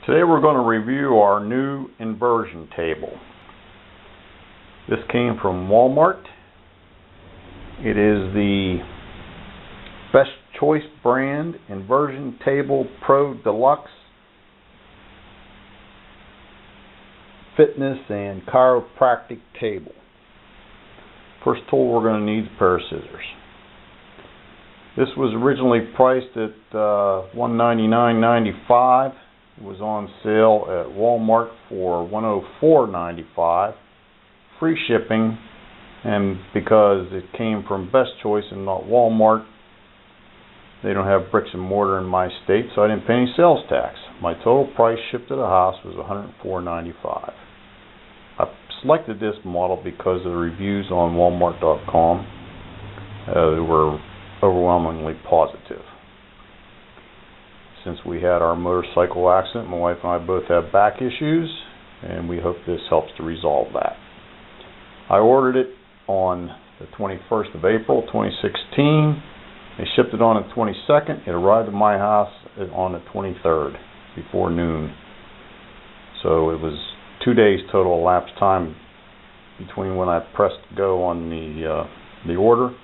Today we're going to review our new inversion table. This came from Walmart. It is the Best Choice brand Inversion Table Pro Deluxe Fitness and Chiropractic Table. First tool we're going to need is a pair of scissors. This was originally priced at $199.95. It was on sale at Walmart for $104.95, free shipping, and because it came from Best Choice and not Walmart, they don't have bricks and mortar in my state, so I didn't pay any sales tax. My total price shipped to the house was $104.95. I selected this model because of the reviews on Walmart.com. They were overwhelmingly positive. Since we had our motorcycle accident, my wife and I both have back issues, and we hope this helps to resolve that. I ordered it on the 21st of April 2016. They shipped it on the 22nd. It arrived at my house on the 23rd before noon. So it was 2 days total elapsed time between when I pressed go on the order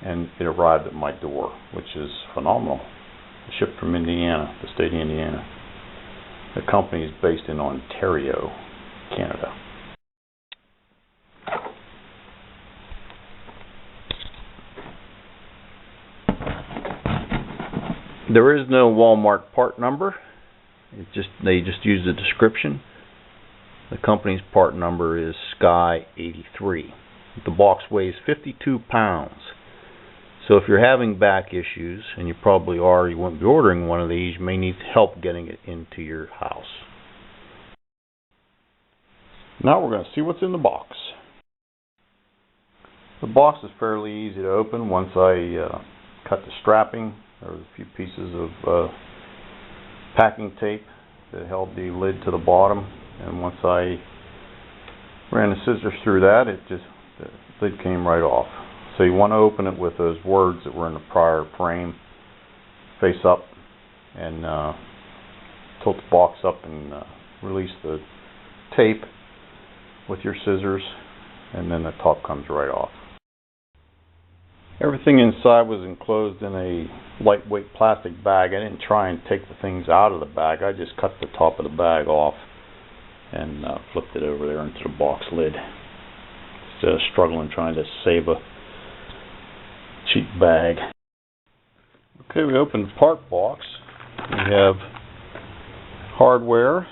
and it arrived at my door, which is phenomenal. Shipped from Indiana, the state of Indiana. The company is based in Ontario, Canada. There is no Walmart part number. They just use the description. The company's part number is Sky 83. The box weighs 52 pounds. So if you're having back issues, and you probably are, you won't be ordering one of these, you may need help getting it into your house. Now we're going to see what's in the box. The box is fairly easy to open. Once I cut the strapping, there was a few pieces of packing tape that held the lid to the bottom, and once I ran the scissors through that, the lid came right off. So you want to open it with those words that were in the prior frame, face up, and tilt the box up and release the tape with your scissors, and then the top comes right off. Everything inside was enclosed in a lightweight plastic bag. I didn't try and take the things out of the bag. I just cut the top of the bag off and flipped it over there into the box lid instead of struggling trying to save a cheap bag. Okay, we opened the part box. We have hardware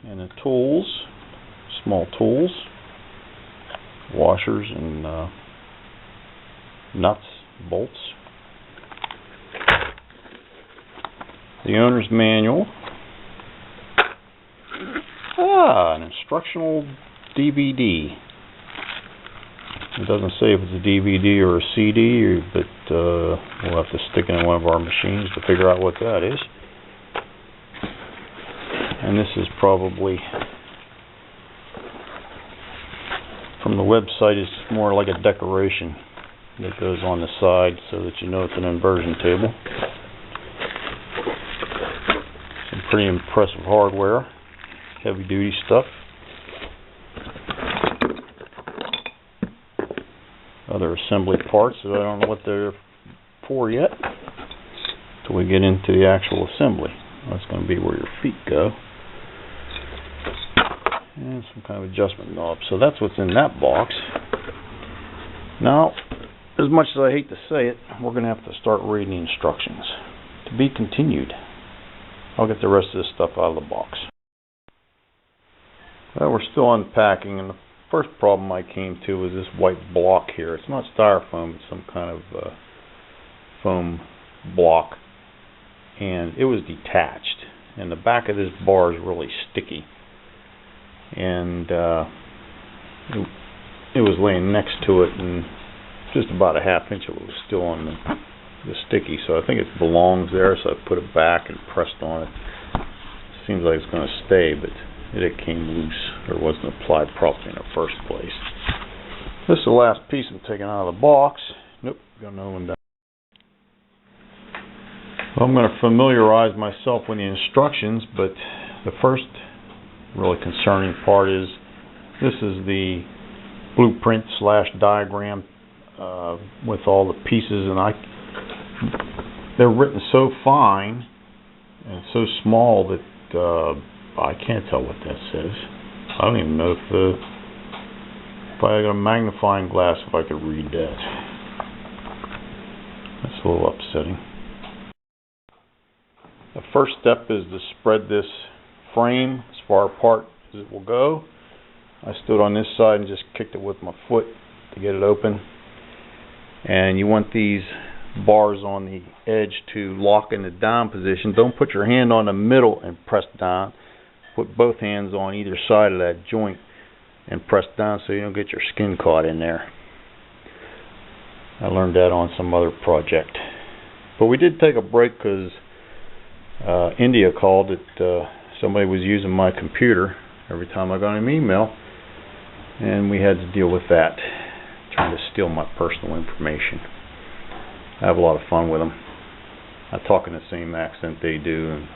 and the tools, small tools, washers and nuts, bolts. The owner's manual. An instructional DVD. It doesn't say if it's a DVD or a CD, but we'll have to stick it in one of our machines to figure out what that is. And this is probably, from the website, it's more like a decoration that goes on the side so that you know it's an inversion table. Some pretty impressive hardware, heavy duty stuff. Other assembly parts that I don't know what they're for yet until we get into the actual assembly. That's going to be where your feet go. And some kind of adjustment knob. So that's what's in that box. Now, as much as I hate to say it, we're going to have to start reading the instructions. To be continued. I'll get the rest of this stuff out of the box. Well, we're still unpacking, and the first problem I came to was this white block here. It's not styrofoam, it's some kind of foam block, and it was detached, and the back of this bar is really sticky, and it was laying next to it, and just about a half inch of it was still on the sticky, so I think it belongs there, so I put it back and pressed on it. Seems like it's going to stay, but it came loose or wasn't applied properly in the first place. This is the last piece I'm taking out of the box. Nope, got another one down. Well, I'm going to familiarize myself with the instructions, but The first really concerning part is this is the blueprint / diagram with all the pieces, and they're written so fine and so small that I can't tell what that says. I don't even know if I had a magnifying glass if I could read that. That's a little upsetting. The first step is to spread this frame as far apart as it will go. I stood on this side and just kicked it with my foot to get it open. And you want these bars on the edge to lock in the down position. Don't put your hand on the middle and press down. Put both hands on either side of that joint and press down so you don't get your skin caught in there. I learned that on some other project. But we did take a break because India called that somebody was using my computer every time I got an email, and we had to deal with that, trying to steal my personal information. I have a lot of fun with them. I talk in the same accent they do, and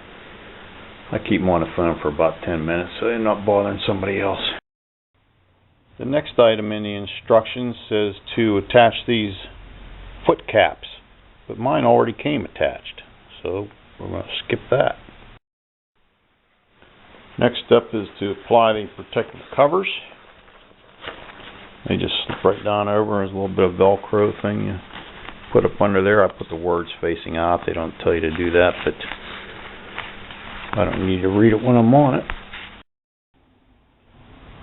I keep them on the phone for about 10 minutes so they're not bothering somebody else. The next item in the instructions says to attach these foot caps, but mine already came attached, so we're going to skip that. Next step is to apply the protective covers. They just slip right down over. There's a little bit of Velcro thing you put up under there. I put the words facing out. They don't tell you to do that, but I don't need to read it when I'm on it.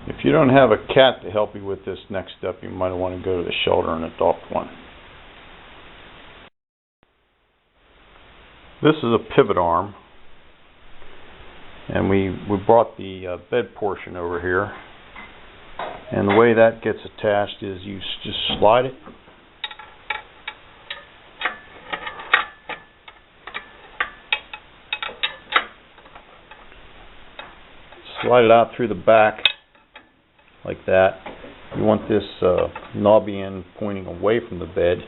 If you don't have a cat to help you with this next step, you might want to go to the shelter and adopt one. This is a pivot arm, and we brought the bed portion over here, and the way that gets attached is you just slide it out through the back like that. You want this knobby end pointing away from the bed,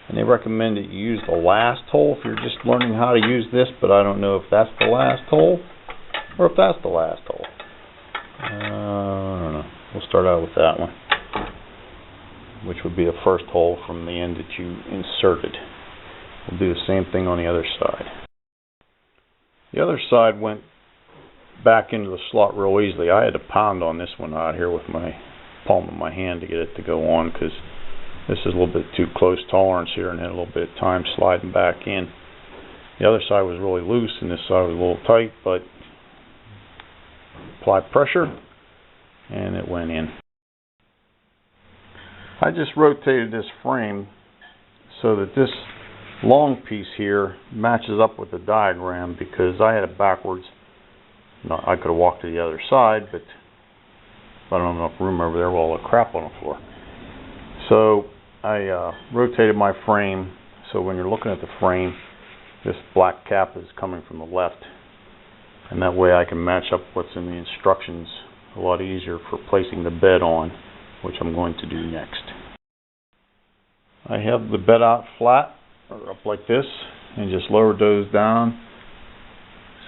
and they recommend that you use the last hole if you're just learning how to use this, but I don't know if that's the last hole or if that's the last hole. I don't know. We'll start out with that one, which would be the first hole from the end that you inserted. We'll do the same thing on the other side. The other side went back into the slot real easily. I had to pound on this one out here with my palm of my hand to get it to go on, because this is a little bit too close tolerance here and had a little bit of time sliding back in. The other side was really loose and this side was a little tight, but apply pressure and it went in. I just rotated this frame so that this long piece here matches up with the diagram, because I had it backwards. No, I could have walked to the other side, but I don't have enough room over there with all the crap on the floor. So I rotated my frame so when you're looking at the frame, this black cap is coming from the left, and that way I can match up what's in the instructions a lot easier for placing the bed on, which I'm going to do next. I have the bed out flat, or up like this, and just lowered those down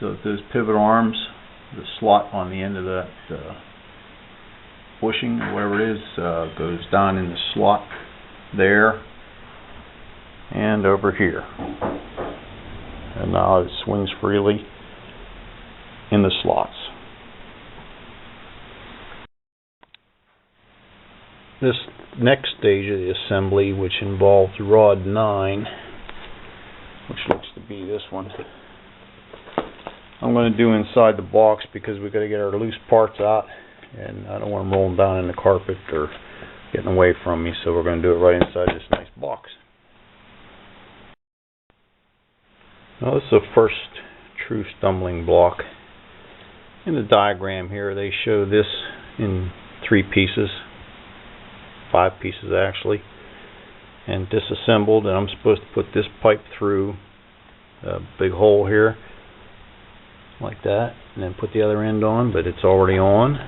so that those pivot arms, the slot on the end of that bushing, or whatever it is, goes down in the slot there and over here. And now it swings freely in the slots. This next stage of the assembly, which involves rod 9, which looks to be this one, I'm going to do inside the box because we've got to get our loose parts out, and I don't want them rolling down in the carpet or getting away from me, so we're going to do it right inside this nice box. Now this is the first true stumbling block. In the diagram here they show this in 3 pieces, 5 pieces actually, and disassembled, and I'm supposed to put this pipe through a big hole here like that, and then put the other end on, but it's already on,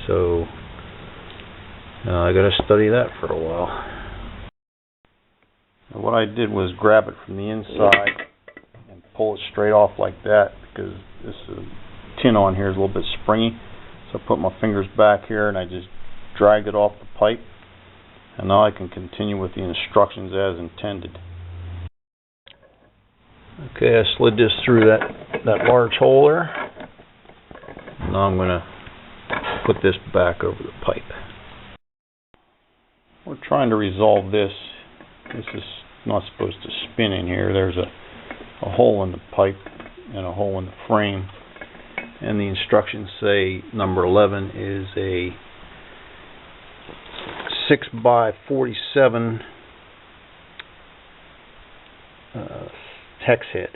so I got to study that for a while. And what I did was grab it from the inside and pull it straight off like that, because this is tin on here is a little bit springy. So I put my fingers back here and I just dragged it off the pipe. And now I can continue with the instructions as intended. Okay, I slid this through that large hole there. Now I'm going to put this back over the pipe. We're trying to resolve this. This is not supposed to spin in here. There's a hole in the pipe and a hole in the frame. And the instructions say number 11 is a 6x47 hex head.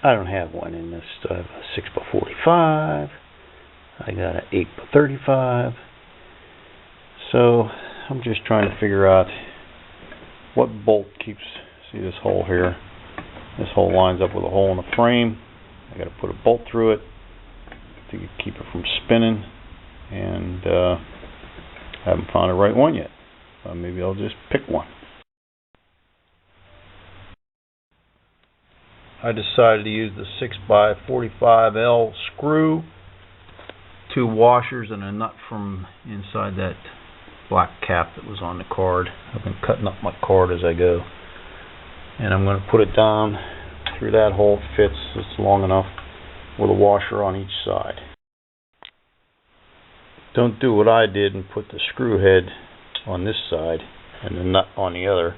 I don't have one in this. So I have a 6x45. I got an 8x35. So I'm just trying to figure out what bolt keeps. See this hole here? This hole lines up with a hole in the frame. I got to put a bolt through it to keep it from spinning, and I haven't found the right one yet. Maybe I'll just pick one. I decided to use the 6x45L screw, 2 washers, and a nut from inside that black cap that was on the card. I've been cutting up my card as I go. And I'm going to put it down through that hole. It fits. It's long enough with a washer on each side. Don't do what I did and put the screw head on this side and the nut on the other.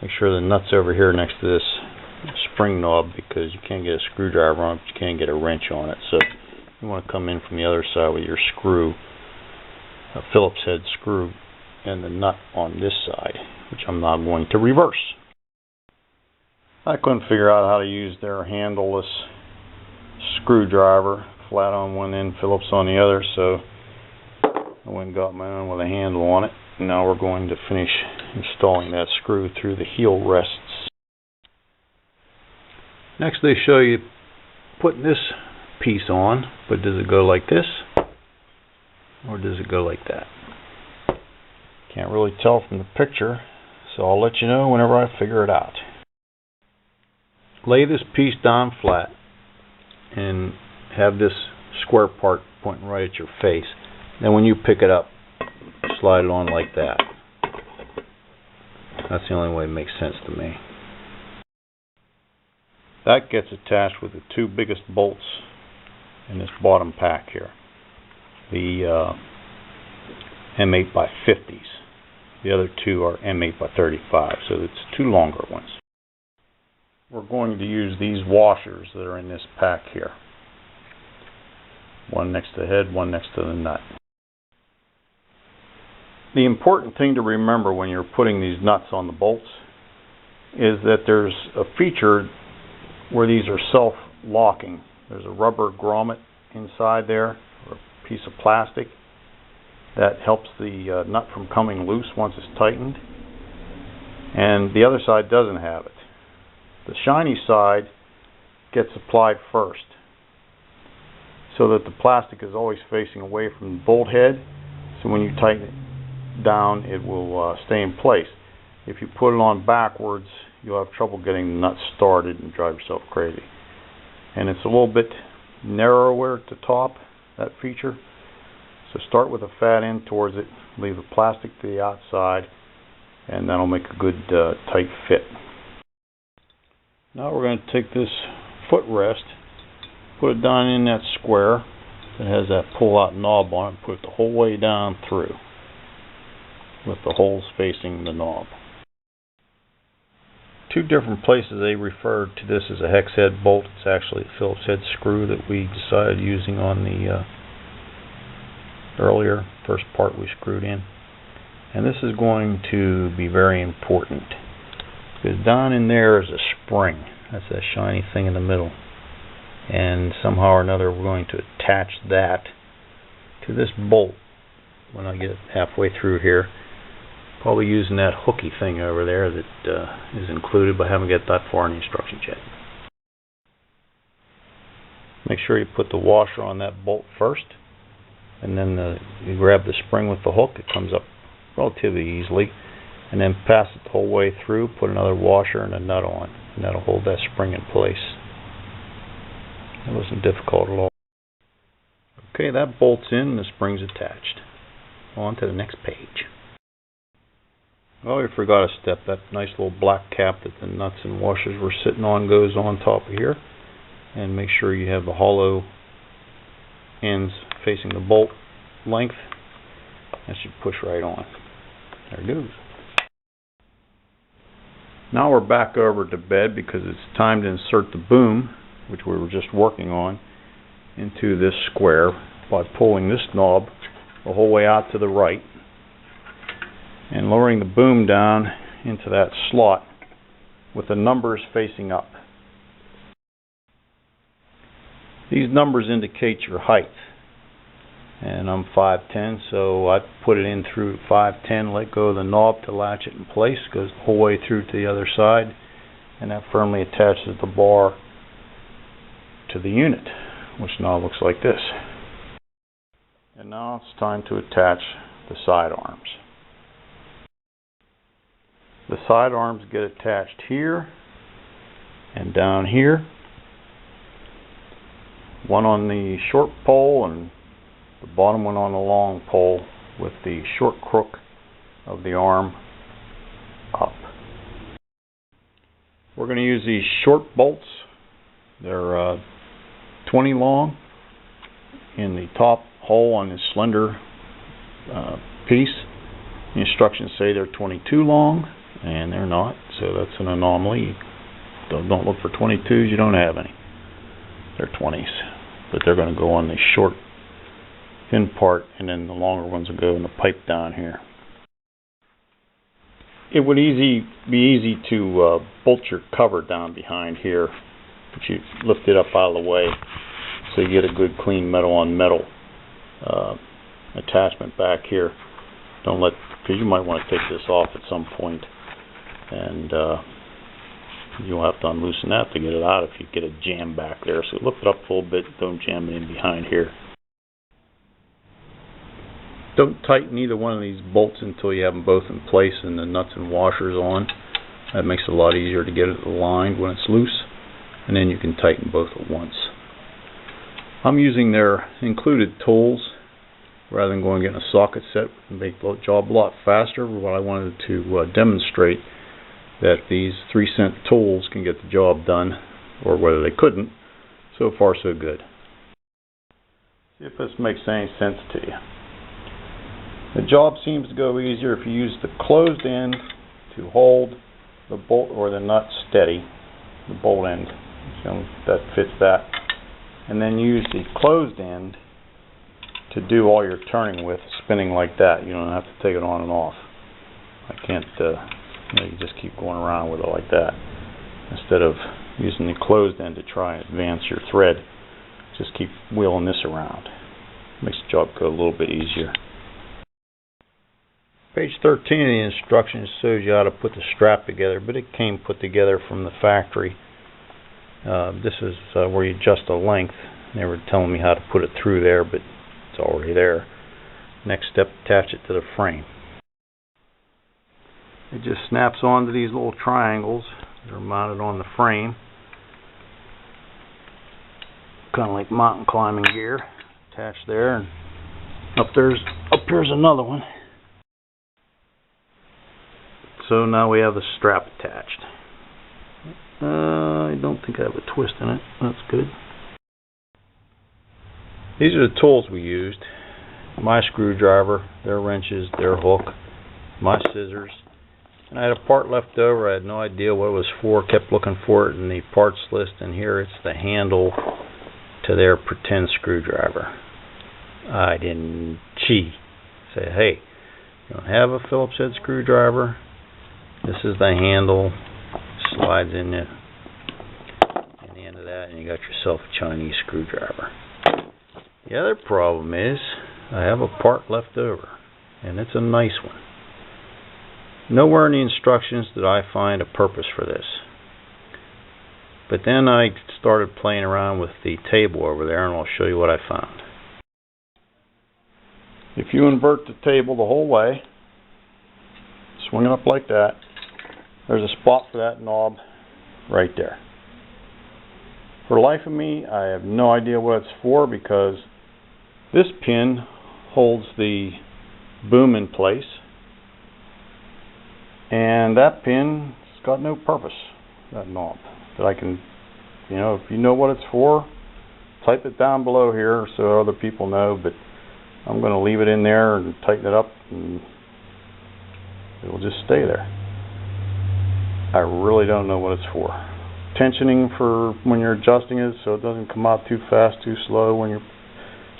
Make sure the nut's over here next to this spring knob, because you can't get a screwdriver on it, but you can get a wrench on it. So you want to come in from the other side with your screw, a Phillips head screw, and the nut on this side, which I'm now going to reverse. I couldn't figure out how to use their handleless screwdriver, flat on one end, Phillips on the other, so I went and got my own with a handle on it. Now we're going to finish installing that screw through the heel rests. Next they show you putting this piece on, but does it go like this or does it go like that? Can't really tell from the picture, so I'll let you know whenever I figure it out. Lay this piece down flat and have this square part pointing right at your face. Then when you pick it up, slide it on like that. That's the only way it makes sense to me. That gets attached with the 2 biggest bolts in this bottom pack here. The M8x50s. The other 2 are M8x35, so it's 2 longer ones. We're going to use these washers that are in this pack here. One next to the head, one next to the nut. The important thing to remember when you're putting these nuts on the bolts is that there's a feature where these are self-locking. There's a rubber grommet inside there, or a piece of plastic, that helps the nut from coming loose once it's tightened. And the other side doesn't have it. The shiny side gets applied first, so that the plastic is always facing away from the bolt head, so when you tighten it down it will stay in place. If you put it on backwards, you'll have trouble getting the nut started and drive yourself crazy. And it's a little bit narrower at the top, that feature, so start with a fat end towards it, leave the plastic to the outside, and that'll make a good tight fit. Now we're going to take this footrest, put it down in that square that has that pull-out knob on it, put it the whole way down through with the holes facing the knob. 2 different places they referred to this as a hex head bolt. It's actually a Phillips head screw that we decided using on the earlier first part we screwed in. And this is going to be very important, because down in there is a spring. That's that shiny thing in the middle. And somehow or another we're going to attach that to this bolt when I get halfway through here. Probably using that hooky thing over there that is included, but I haven't got that far in the instructions yet. Make sure you put the washer on that bolt first, and then you grab the spring with the hook. It comes up relatively easily, and then pass it the whole way through, put another washer and a nut on, and that'll hold that spring in place. It wasn't difficult at all. Okay, that bolts in and the spring's attached. On to the next page. Oh, we forgot a step. That nice little black cap that the nuts and washers were sitting on goes on top of here. And make sure you have the hollow ends facing the bolt length. That should push right on. There it goes. Now we're back over to bed because it's time to insert the boom, which we were just working on, into this square by pulling this knob the whole way out to the right and lowering the boom down into that slot with the numbers facing up. These numbers indicate your height, and I'm 5'10", so I put it in through 5'10", let go of the knob to latch it in place, goes the whole way through to the other side, and that firmly attaches the bar to the unit, which now looks like this. And now it's time to attach the side arms. The side arms get attached here and down here. One on the short pole and the bottom one on the long pole with the short crook of the arm up. We're going to use these short bolts. They're 20 long in the top hole on this slender piece. The instructions say they're 22 long, and they're not, so that's an anomaly. Don't look for 22s, you don't have any. They're 20s, but they're going to go on the short thin part, and then the longer ones will go in the pipe down here. It would be easy to bolt your cover down behind here, but you lift it up out of the way so you get a good clean metal on metal attachment back here. Don't let, because you might want to take this off at some point, and you'll have to unloosen that to get it out if you get a jam back there. So lift it up a little bit, don't jam it in behind here. Don't tighten either one of these bolts until you have them both in place and the nuts and washers on. That makes it a lot easier to get it aligned when it's loose, and then you can tighten both at once. I'm using their included tools rather than going and getting a socket set and make the job a lot faster. What I wanted to demonstrate that these 3-cent tools can get the job done, or whether they couldn't. So far so good. See if this makes any sense to you. The job seems to go easier if you use the closed end to hold the bolt or the nut steady, the bolt end, so that fits that, and then use the closed end to do all your turning with, spinning like that. You don't have to take it on and off. I can't, you just keep going around with it like that, instead of using the closed end to try and advance your thread. Just keep wheeling this around. Makes the job go a little bit easier. Page 13 of the instructions shows you how to put the strap together, but it came put together from the factory. This is where you adjust the length. They were telling me how to put it through there, but it's already there. Next step, attach it to the frame. It just snaps onto these little triangles. They're mounted on the frame, kind of like mountain climbing gear. Attached there, and up here's another one. So now we have the strap attached. I don't think I have a twist in it. That's good. These are the tools we used. My screwdriver, their wrenches, their hook, my scissors. And I had a part left over. I had no idea what it was for. Kept looking for it in the parts list, and here it's the handle to their pretend screwdriver. I didn't cheat. Say, hey, you don't have a Phillips head screwdriver. This is the handle. Slides in the end of that, and you got yourself a Chinese screwdriver. The other problem is I have a part left over, and it's a nice one. Nowhere in the instructions did I find a purpose for this. But then I started playing around with the table over there, and I'll show you what I found. If you invert the table the whole way, swing it up like that, there's a spot for that knob right there. For the life of me, I have no idea what it's for, because This pin holds the boom in place, and that pin's got no purpose, that knob, that I can, if you know what it's for, type it down below here so other people know, but I'm going to leave it in there and tighten it up, and it'll just stay there. I really don't know what it's for. Tensioning for when you're adjusting it so it doesn't come out too fast, too slow when you're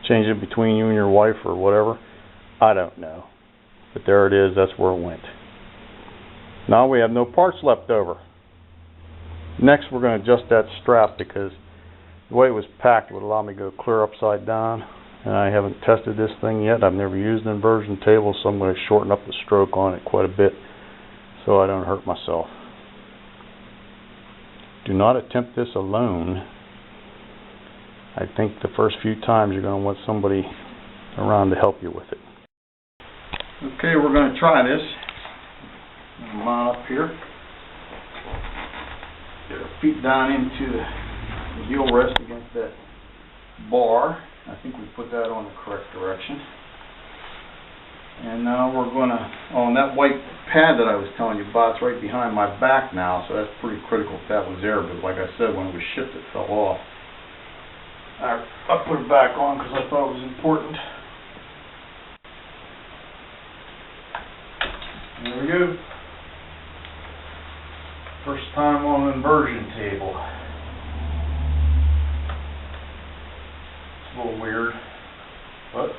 changing between you and your wife or whatever. I don't know. But there it is, that's where it went. Now we have no parts left over. Next we're going to adjust that strap because the way it was packed would allow me to go clear upside down. And I haven't tested this thing yet. I've never used an inversion table, so I'm going to shorten up the stroke on it quite a bit so I don't hurt myself. Do not attempt this alone. I think the first few times you're going to want somebody around to help you with it. Okay, we're going to try this. Line up here. Get our feet down into the heel rest against that bar. I think we put that on the correct direction. And now we're going to, on that white pad that I was telling you about, it's right behind my back now, so that's pretty critical if that was there, but like I said, when it was shipped it fell off. I put it back on because I thought it was important. There we go. First time on an inversion table. A little weird, but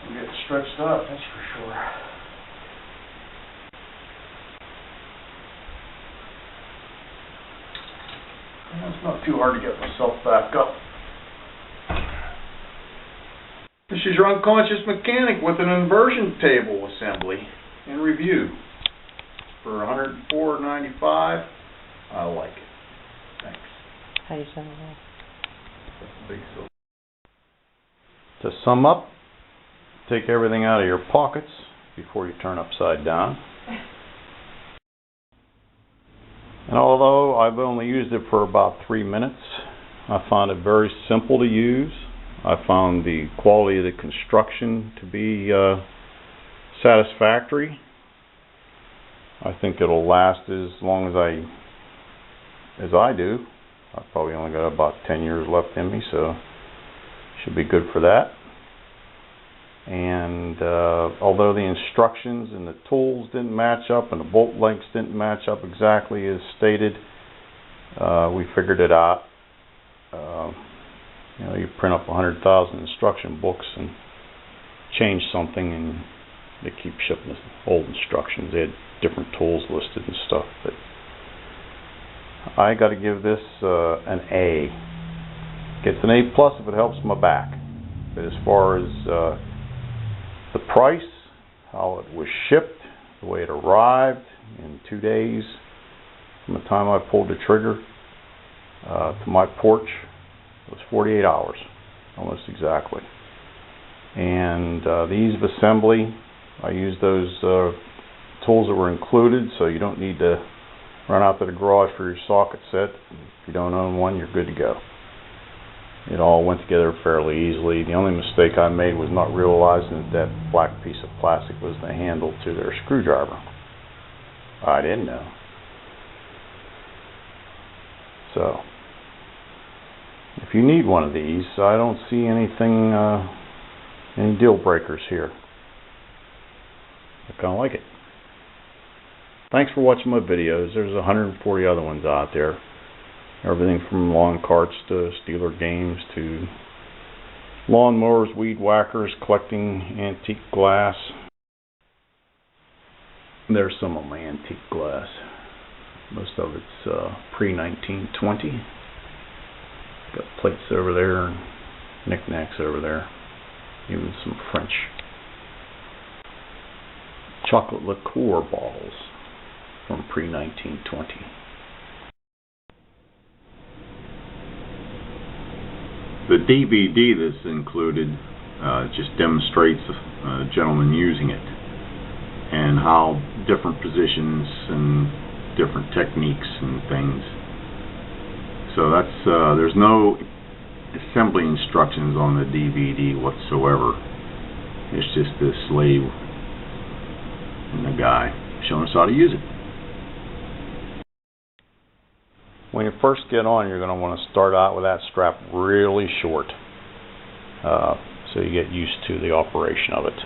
we'll get stretched up, that's for sure. And it's not too hard to get myself back up. This is your unconscious mechanic with an inversion table assembly in review for $104.95. I like it. Thanks. How do you sell that? To sum up, take everything out of your pockets before you turn upside down. And although I've only used it for about 3 minutes, I found it very simple to use. I found the quality of the construction to be satisfactory. I think it'll last as long as I do. I've probably only got about 10 years left in me, so should be good for that. And although the instructions and the tools didn't match up and the bolt lengths didn't match up exactly as stated, we figured it out. You print up 100,000 instruction books and change something and they keep shipping us old instructions. They had different tools listed and stuff, but I got to give this an A. Gets an A+ if it helps my back. But as far as the price, how it was shipped, the way it arrived in 2 days from the time I pulled the trigger to my porch, it was 48 hours, almost exactly. And the ease of assembly, I used those tools that were included, so you don't need to run out to the garage for your socket set. If you don't own one, you're good to go. It all went together fairly easily. The only mistake I made was not realizing that that black piece of plastic was the handle to their screwdriver. I didn't know. So, if you need one of these, I don't see anything, any deal breakers here. I kind of like it. Thanks for watching my videos. There's 140 other ones out there. Everything from lawn carts to Steeler games to lawn mowers, weed whackers, collecting antique glass. There's some of my antique glass. Most of it's pre-1920. Got plates over there and knickknacks over there. Even some French chocolate liqueur bottles from pre-1920. The DVD that's included just demonstrates a gentleman using it and how different positions and different techniques and things. So that's there's no assembly instructions on the DVD whatsoever. It's just the slave and the guy showing us how to use it. When you first get on, you're going to want to start out with that strap really short, so you get used to the operation of it.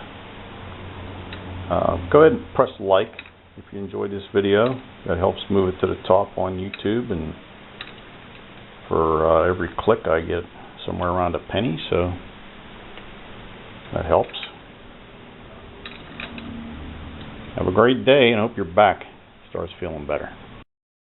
Go ahead and press like if you enjoyed this video. That helps move it to the top on YouTube, and for every click I get somewhere around a penny, so that helps. Have a great day, and hope your back starts feeling better.